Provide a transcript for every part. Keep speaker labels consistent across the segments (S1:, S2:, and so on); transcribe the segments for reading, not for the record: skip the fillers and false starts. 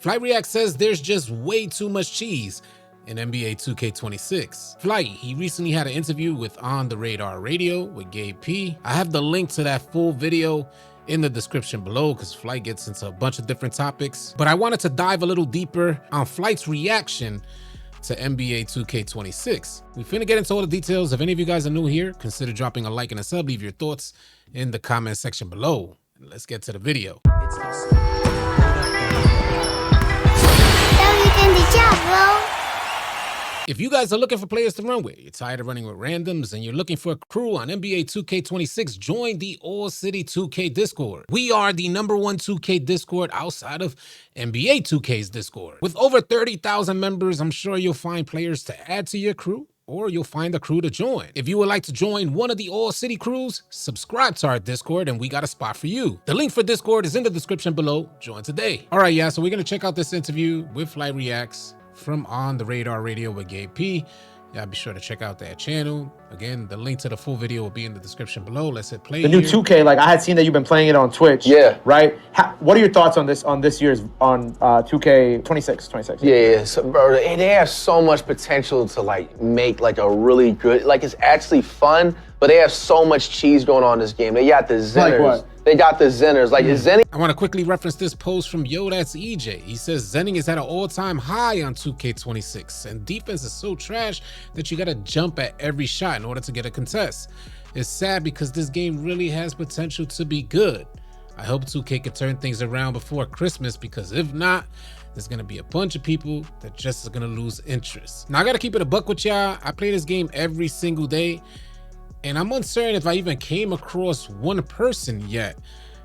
S1: Flight React says there's just way too much cheese in NBA 2K26. Flight, he recently had an interview with OnTheRadarRadio with Gabe P. I have the link to that full video in the description below because Flight gets into a bunch of different topics. But I wanted to dive a little deeper on Flight's reaction to NBA 2K26. We finna get into all the details. If any of you guys are new here, consider dropping a like and a sub. Leave your thoughts in the comment section below. Let's get to the video. If you guys are looking for players to run with, you're tired of running with randoms, and you're looking for a crew on NBA 2K26, join the AllCity 2K Discord. We are the #1 2K Discord outside of NBA 2K's Discord. With over 30,000 members, I'm sure you'll find players to add to your crew, or you'll find a crew to join. If you would like to join one of the AllCity crews, subscribe to our Discord and we got a spot for you. The link for Discord is in the description below. Join today. All right, yeah, so we're gonna check out this interview with Flight Reacts from On The Radar Radio with Gabe P. Yeah, be sure to check out that channel. Again, the link to the full video will be in the description below. Let's hit play.
S2: The new 2K, like I had seen that you've been playing it on Twitch.
S3: Yeah.
S2: Right? What are your thoughts on this year's on 2K26?
S3: Yeah, so, bro, they have so much potential to like make like a really good, like it's actually fun, but they have so much cheese going on in this game. They got the Zenners.
S2: Like what?
S3: They got the Zenners. Like is Zenning.
S1: I want to quickly reference this post from That's EJ. He says Zenning is at an all-time high on 2K26, and defense is so trash that you got to jump at every shot in order to get a contest. It's sad because this game really has potential to be good. I hope 2K can turn things around before Christmas, because if not, there's gonna be a bunch of people that just are gonna lose interest. Now I gotta keep it a buck with y'all. I play this game every single day, and I'm uncertain if I even came across one person yet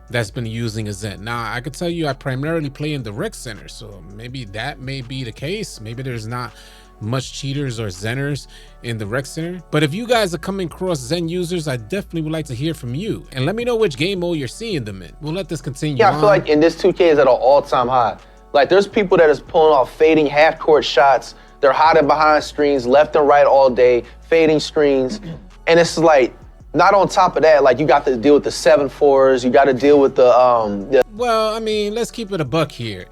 S1: that's been using a Zen. Now, I could tell you I primarily play in the rec center, so maybe that may be the case. Maybe there's not much cheaters or Zenners in the rec center. But if you guys are coming across Zen users, I definitely would like to hear from you. And let me know which game mode you're seeing them in. We'll let this continue.
S3: Yeah, I feel like in this 2K is at an all-time high. Like there's people that is pulling off fading half-court shots. They're hiding behind screens, left and right all day, fading screens. And it's like, not on top of that, like you got to deal with the 7-4s, you got to deal with the
S1: Well, I mean, let's keep it a buck here.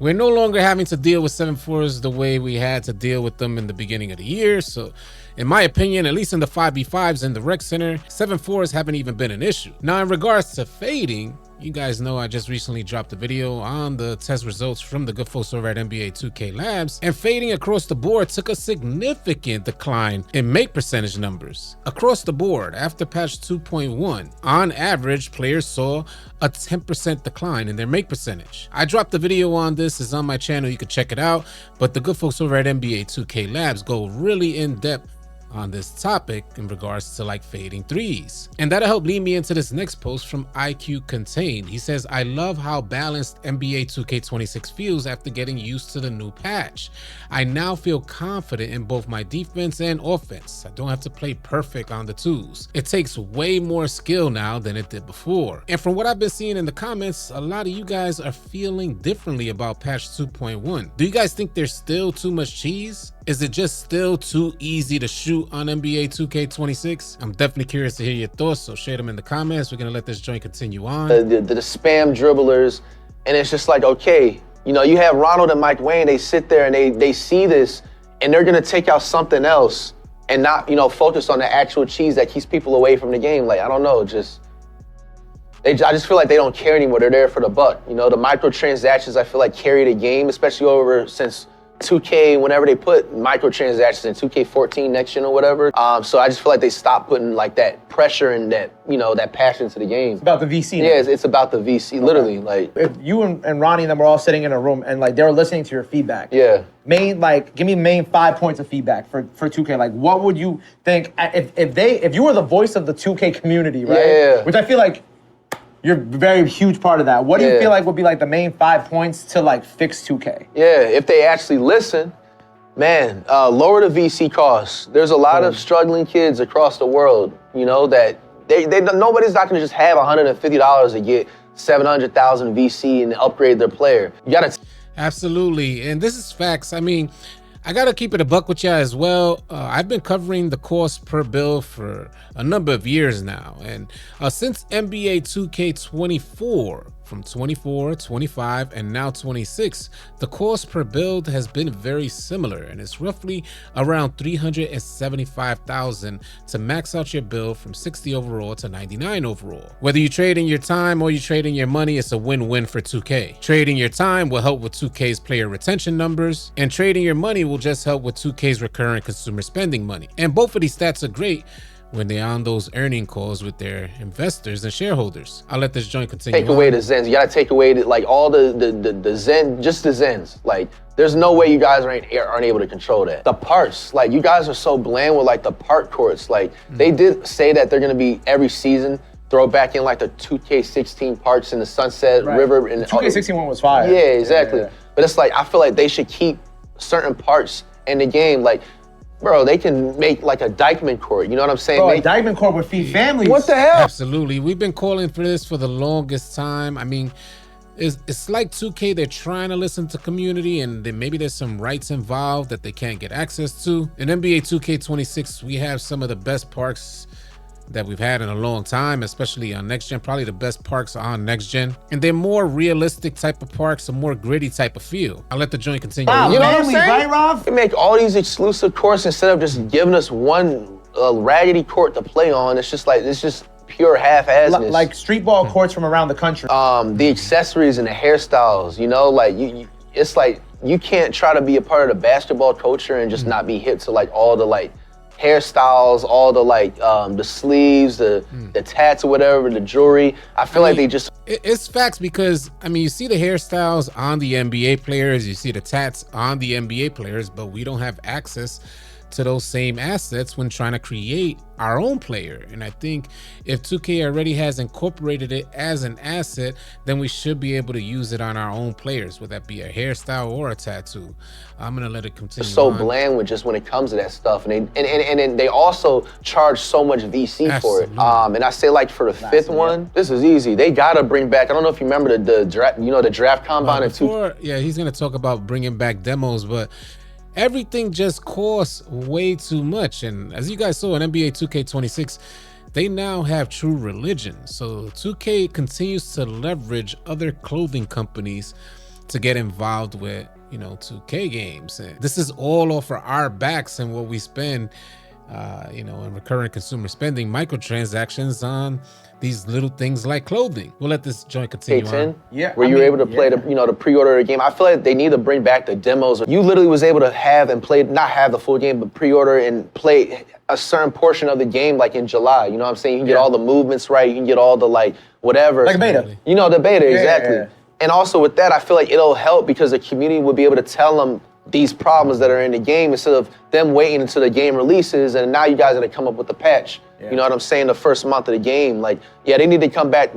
S1: We're no longer having to deal with 7-4s the way we had to deal with them in the beginning of the year. So in my opinion, at least in the 5v5s in the rec center, 7-4s haven't even been an issue. Now, in regards to fading, you guys know I just recently dropped a video on the test results from the good folks over at NBA 2K Labs, and fading across the board took a significant decline in make percentage numbers. Across the board, after patch 2.1, on average, players saw a 10% decline in their make percentage. I dropped a video on this, it's on my channel, you can check it out, but the good folks over at NBA 2K Labs go really in depth on this topic in regards to like fading threes. And that'll help lead me into this next post from IQ Contained. He says, I love how balanced NBA 2K26 feels after getting used to the new patch. I now feel confident in both my defense and offense. I don't have to play perfect on the twos. It takes way more skill now than it did before. And from what I've been seeing in the comments, a lot of you guys are feeling differently about patch 2.1. Do you guys think there's still too much cheese? Is it just still too easy to shoot on NBA 2K26? I'm definitely curious to hear your thoughts, so share them in the comments. We're gonna let this joint continue on.
S3: The spam dribblers, and it's just like, okay, you know, you have Ronald and Mike Wayne, they sit there and they see this, and they're gonna take out something else and not, you know, focus on the actual cheese that keeps people away from the game. Like, I don't know, I just feel like they don't care anymore. They're there for the buck. You know, the microtransactions, I feel like carry the game, especially over since 2K, whenever they put microtransactions in 2K14 next gen or whatever. So I just feel like they stopped putting like that pressure and that, you know, that passion to the game.
S2: It's about the VC.
S3: Yeah, it's about the VC, literally. Like,
S2: if you and Ronnie and them were all sitting in a room and like they were listening to your feedback.
S3: Yeah.
S2: Give me main 5 points of feedback for 2K. Like, what would you think if you were the voice of the 2K community, right?
S3: Yeah.
S2: Which I feel like you're a very huge part of that. What do you feel like would be like the main 5 points to like fix 2K?
S3: Yeah, if they actually listen, man, lower the VC costs. There's a lot of struggling kids across the world, you know, that nobody's not gonna just have $150 to get 700,000 VC and upgrade their player. You gotta.
S1: Absolutely, and this is facts. I mean, I gotta keep it a buck with you as well. I've been covering the cost per bill for a number of years now, and since NBA 2K24, from 24, 25, and now 26, the cost per build has been very similar, and it's roughly around $375,000 to max out your build from 60 overall to 99 overall. Whether you trade in your time or you trade in your money, it's a win-win for 2K. Trading your time will help with 2K's player retention numbers, and trading your money will just help with 2K's recurrent consumer spending money. And both of these stats are great when they're on those earning calls with their investors and shareholders. I'll let this joint continue.
S3: Take away the Zens. You gotta take away like all the Zen, just the Zens. Like, there's no way you guys aren't able to control that. The parks, like, you guys are so bland with like the park courts. Like, they did say that they're gonna be every season throw back in like the 2K16 parks in the Sunset River. And
S2: the 2K16 one was fire.
S3: Yeah, exactly. Yeah. But it's like, I feel like they should keep certain parts in the game. Like, bro, they can make like a Dykeman court. You know what I'm saying?
S2: Bro, a Dykeman court would feed families.
S3: What the hell?
S1: Absolutely. We've been calling for this for the longest time. I mean, it's like 2K, they're trying to listen to community, and then maybe there's some rights involved that they can't get access to. In NBA 2K26, we have some of the best parks that we've had in a long time, especially on next gen, probably the best parks on next gen. And they're more realistic type of parks, a more gritty type of feel. I'll let the joint continue.
S3: Wow, you know what I'm saying?
S2: Right, Rob?
S3: They make all these exclusive courts instead of just giving us one raggedy court to play on. It's just pure half-assness.
S2: Like street ball courts from around the country.
S3: The accessories and the hairstyles, you know, like it's like you can't try to be a part of the basketball culture and just not be hip to like all the like hairstyles, all the like the sleeves, the tats or whatever, the jewelry. I feel like they just...
S1: It's facts, because I mean, you see the hairstyles on the NBA players, you see the tats on the NBA players, but we don't have access to those same assets when trying to create our own player. And I think if 2K already has incorporated it as an asset, then we should be able to use it on our own players, whether that be a hairstyle or a tattoo. I'm gonna let it continue.
S3: So bland with just when it comes to that stuff, and they also charge so much VC for it. And I say, like, for the fifth one, this is easy. They gotta bring back. I don't know if you remember the draft combine and
S1: yeah, he's gonna talk about bringing back demos, but everything just costs way too much. And as you guys saw in NBA 2K26, they now have true religion. So 2K continues to leverage other clothing companies to get involved with, 2K games. And this is all off of our backs and what we spend, in recurrent consumer spending, microtransactions on these little things like clothing. We'll let this joint continue on.
S3: Yeah, where you were able to play the pre-order the game. I feel like they need to bring back the demos. You literally was able to have and play, not have the full game, but pre-order and play a certain portion of the game like in July. You know what I'm saying? You can get all the movements right. You can get all the like whatever.
S2: Like a beta.
S3: The beta, exactly. Yeah. And also with that, I feel like it'll help because the community will be able to tell them these problems that are in the game instead of them waiting until the game releases and now you guys are gonna come up with a patch. Yeah. You know what I'm saying? The first month of the game. Like, yeah, they need to come back,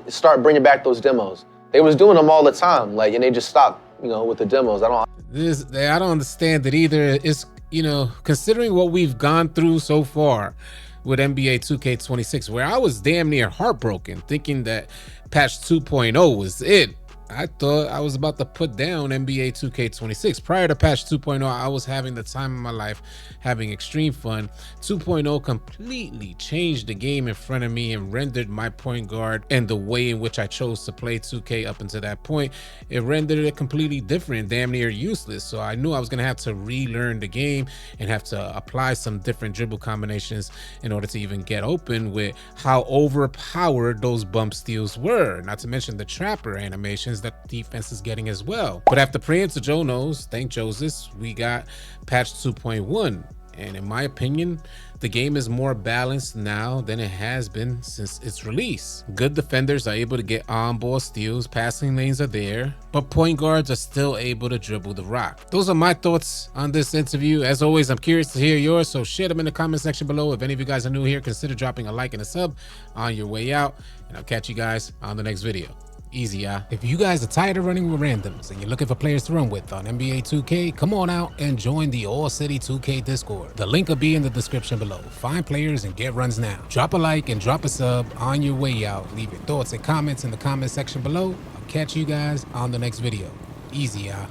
S3: start bringing back those demos. They was doing them all the time, like, and they just stopped, with the demos. I
S1: don't understand it either. It's, considering what we've gone through so far with NBA 2K26, where I was damn near heartbroken thinking that patch 2.0 was it. I thought I was about to put down NBA 2K26. Prior to patch 2.0, I was having the time of my life, having extreme fun. 2.0 completely changed the game in front of me and rendered my point guard and the way in which I chose to play 2K up until that point. It rendered it completely different, damn near useless. So I knew I was going to have to relearn the game and have to apply some different dribble combinations in order to even get open with how overpowered those bump steals were. Not to mention the trapper animations that defense is getting as well. But after praying to Joe knows, thank Joseph, we got patch 2.1. And in my opinion, the game is more balanced now than it has been since its release. Good defenders are able to get on-ball steals, passing lanes are there, but point guards are still able to dribble the rock. Those are my thoughts on this interview. As always, I'm curious to hear yours, so share them in the comment section below. If any of you guys are new here, consider dropping a like and a sub on your way out, and I'll catch you guys on the next video. Easy, yeah. If you guys are tired of running with randoms and you're looking for players to run with on NBA 2K, come on out and join the AllCity 2K Discord. The link will be in the description below. Find players and get runs now. Drop a like and drop a sub on your way out. Leave your thoughts and comments in the comment section below. I'll catch you guys on the next video. Easy, yeah.